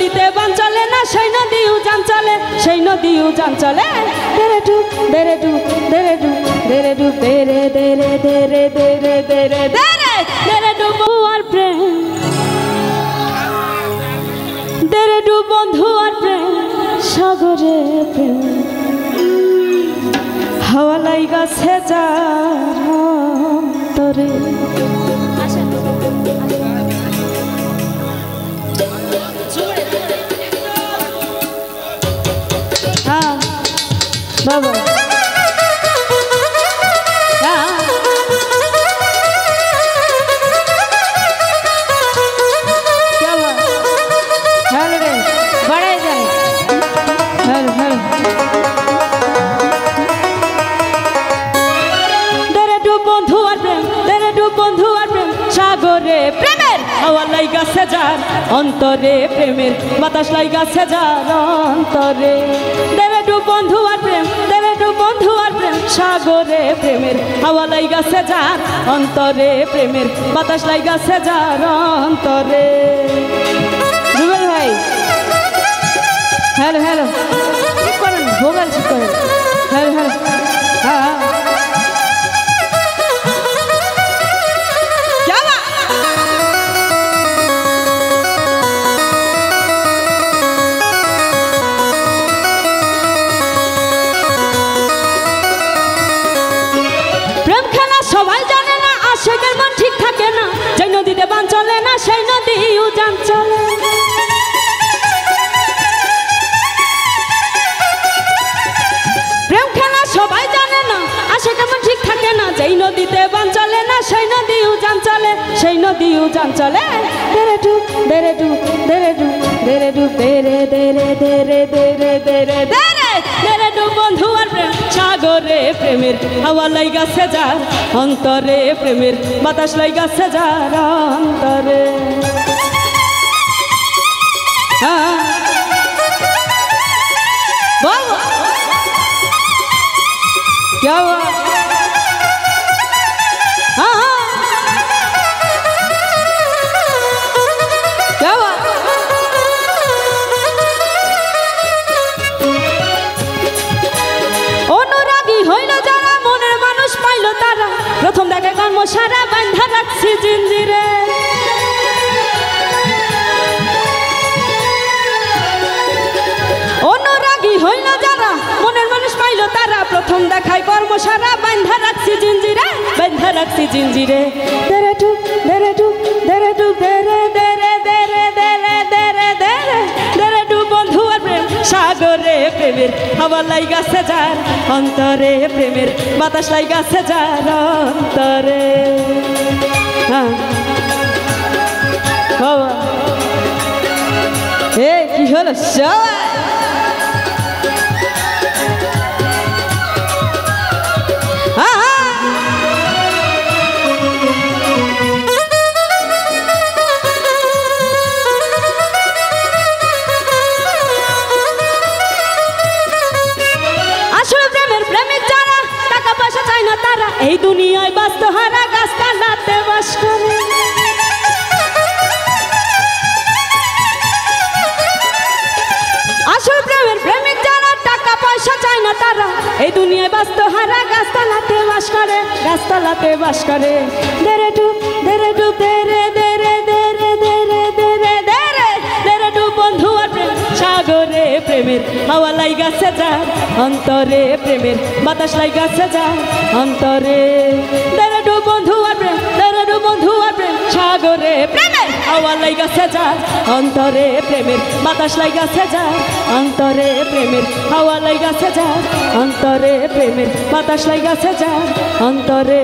নদীতে বান চলে না সেই নদী উজান চলে, সেই নদী উজান চলে। দেরে ডুব দেরে ডুব দেরে ডুব দেরে ডুব দেরে দেরে দেরে দেরে দেরে দেরে দেরে ডুব আর প্রেম, দেরে ডুব বন্ধু আর প্রেম সাগরে প্রেম। হাওয়া লাইগাছে যার অন্তরে। হ্যাঁ বাবা সাগরে প্রেমের হাওয়া লাইগাছে যার অন্তরে, প্রেমের বাতাস লাইগাছে যার অন্তরে। দেরে ডুব বন্ধু আর প্রেম, দেরে ডুব বন্ধু আর প্রেম সাগরে, প্রেমের হাওয়া লাইগাছে যার অন্তরে, প্রেমের বাতাস লাইগাছে যার অন্তরে। রুবেল ভাই হ্যালো হ্যালো ঠিক করেন, ভোগাল ঠিক করেন। হ্যালো হ্যালো হ্যাঁ সবাই জানে না, আশেকের মন ঠিক থাকে না, যেই নদীতে বান চলে না সেই নদী উজান চলে। প্রেম খেলা সবাই জানে না, আশেকের মন ঠিক থাকে না, যেই নদীতে বান চলে না সেই নদী উজান চলে, সেই নদী উজান চলে। দেরে ডুব দেরে ডুব দেরে ডুব দেরে ডুব দেরে দেরে দেরে দেরে দেরে দেরে দেরে ডুব বন্ধু আর প্রেম সাগরে, প্রেমের হাওয়া লাইগাছে যার অন্তরে, প্রেমের বাতাস লাইগাছে যার অন্তরে। বাবা क्या हुआ? हाँ क्या हुआ? অনুরাগী হইল যারা, মনের মানুষ পাইল তারা, প্রথম দেখে কর্ম সারা বান্ধা রাখছি জিঞ্জিরে। অনুরাগী হইল যারা, মনের মানুষ পাইল তারা, প্রথম দেখায় কর্ম সারা বান্ধা রাখছি জিঞ্জিরে, বান্ধা রাখছি জিঞ্জিরে। দেরে ডুব দেরে ডুব দেরে ডুব দেরে দেরে দেরে দেরে দেরে দেরে দেরে ডুব বন্ধু আর প্রেম সাগরে, প্রেমের হাওয়া লাইগাছে যার অন্তরে, প্রেমের বাতাস লাইগাছে যার অন্তরে। হ্যাঁ বাবা এ কি হলো সবাই এই দুনিয়ায় বাস্ত হারা গাছতলাতে বাস করে। আসল প্রেমের প্রেমিক যারা, টাকা পয়সা চায় না তারা, এই দুনিয়ায় বাস্ত হারা গাছতলাতে বাস করে, গাছতলাতে বাস করে। দেরে ডুব দেরে ডুব দেরে দেরে দেরে দেরে দেরে দেরে দেরে ডুব বন্ধু আর প্রেম সাগরে, প্রেমের হাওয়া লাইগাছে যার অন্তরে, প্রেমের বাতাস লাইগাছে যার অন্তরে। দেরে ডুব বন্ধু আর প্রেম, দেরে ডুব বন্ধু আর প্রেম সাগরে, প্রেমের হাওয়া লাইগাছে যার অন্তরে, প্রেমের বাতাস লাইগাছে যার অন্তরে, প্রেমের হাওয়া লাইগাছে যার অন্তরে, প্রেমের বাতাস লাইগাছে যার অন্তরে।